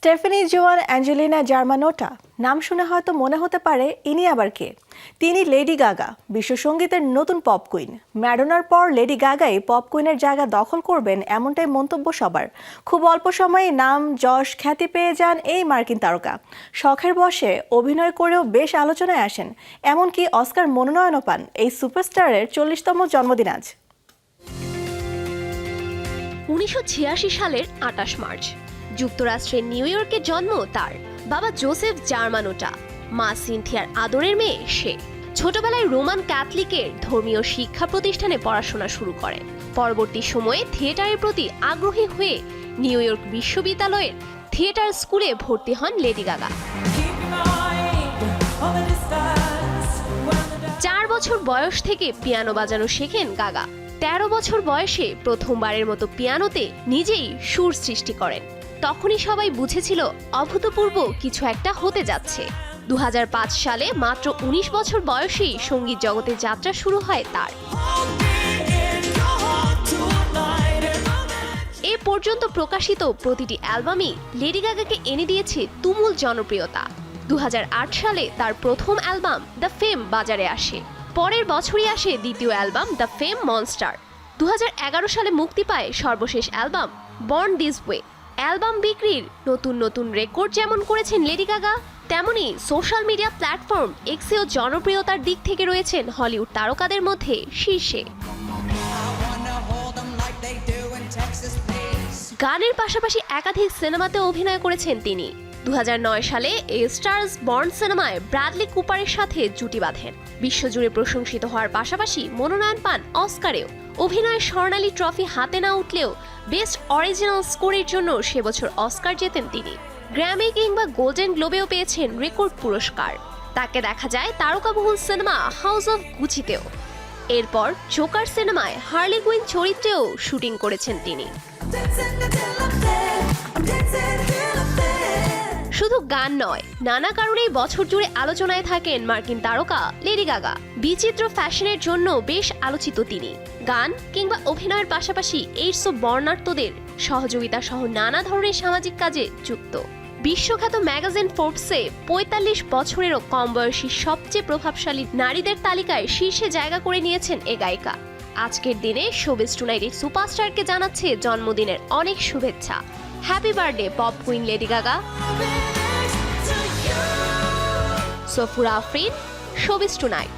Stephanie জোয়ান Angelina জার্মানোটা নাম শুনে হয়তো মনে হতে পারে ইনি আবার কে। তিনি লেডি গাগা, বিশ্বসঙ্গীতের নতুন পপ কুইন। ম্যাডোনার পর লেডি গাগাই পপ কুইনের জায়গা দখল করবেন এমনটাই মন্তব্য সবার। খুব অল্প সময়ে নাম যশ খ্যাতি পেয়ে যান এই মার্কিন তারকা। শখের বশে অভিনয় করেও বেশ আলোচনায় আসেন, এমনকি অস্কার মনোনয়নও পান। এই সুপারস্টারের 40তম জন্মদিন আজ। 1986 সালের 28 মার্চ যুক্তরাষ্ট্রের নিউ ইয়র্কে জন্ম তার। বাবা জোসেফ জার্মানোটা, মা সিনথিয়ার আদরের মেয়ে সে। ছোটবেলায় রোমান ক্যাথলিকের ধর্মীয় শিক্ষা প্রতিষ্ঠানে পড়াশোনা শুরু করেন। পরবর্তী সময়ে থিয়েটারের প্রতি আগ্রহী হয়ে নিউ ইয়র্ক বিশ্ববিদ্যালয়ের থিয়েটার স্কুলে ভর্তি হন লেডি গাগা। 4 বছর বয়স থেকে পিয়ানো বাজানো শেখেন গাগা। 13 বছর বয়সে প্রথমবারের মতো পিয়ানোতে নিজেই সুর সৃষ্টি করেন। তখনই সবাই বুঝেছিল অভূতপূর্ব কিছু একটা হতে যাচ্ছে। 2005 সালে মাত্র 19 বছর বয়সেই সঙ্গীত জগতে যাত্রা শুরু হয় তার। এ পর্যন্ত প্রকাশিত প্রতিটি অ্যালবামই লেডি গাগাকে এনে দিয়েছে তুমুল জনপ্রিয়তা। 2008 সালে তার প্রথম অ্যালবাম দ্য ফেম বাজারে আসে। পরের বছরই আসে দ্বিতীয় অ্যালবাম দ্য ফেম মনস্টার। 2011 সালে মুক্তি পায় সর্বশেষ album born this way. Album বিক্রির নতুন রেকর্ড যেমন করেছেন লেডি গাগা, তেমনি সোশ্যাল মিডিয়া প্ল্যাটফর্ম এক্সেও জনপ্রিয়তার দিক থেকে রয়েছেন হলিউড তারকাদের মধ্যে শীর্ষে। গানের পাশাপাশি একাধিক সিনেমাতে অভিনয় করেছেন তিনি। 2009 সালে এ স্টার্স বর্ন সিনেমায় ব্র্যাডলি কুপারের সাথে জুটি বাঁধেন। বিশ্বজুড়ে প্রশংসিত হওয়ার পাশাপাশি মনোনয়ন পান অস্কারেও। অভিনয়ের স্বর্ণালী ট্রফি হাতে না উঠলেও বেস্ট অরিজিনাল স্কোরের জন্য সে বছর অস্কার জেতেন তিনি। গ্র্যামি কিংবা গোল্ডেন গ্লোবেও পেয়েছেন রেকর্ড পুরস্কার। তাকে দেখা যায় তারকাবহুল সিনেমা হাউস অফ গুচিতেও। এরপর জোকার সিনেমায় হার্লি কুইন চরিত্রেও শুটিং করেছেন তিনি। শুধু গান নয়, নানা কারণেই বছর জুড়ে আলোচনায় থাকেন মার্কিন তারকা লেডি গাগা। বিচিত্র ফ্যাশনের জন্য বেশ আলোচিত তিনি। গান কিংবা অভিনয়ের পাশাপাশি এইডস ও বর্ণার্তদের সহযোগিতা সহ নানা ধরনের সামাজিক কাজে যুক্ত। বিশ্বখ্যাত ম্যাগাজিন ফোর্বসে 45 বছরেরও কম বয়সী সবচেয়ে প্রভাবশালী নারীদের তালিকায় শীর্ষে জায়গা করে নিয়েছেন এ গায়িকা। আজকের দিনে শোবিজ টুনাইটের সুপারস্টারকে জানাচ্ছে জন্মদিনের অনেক শুভেচ্ছা। Happy birthday pop queen lady Gaga. Safura Afrin, showbiz tonight.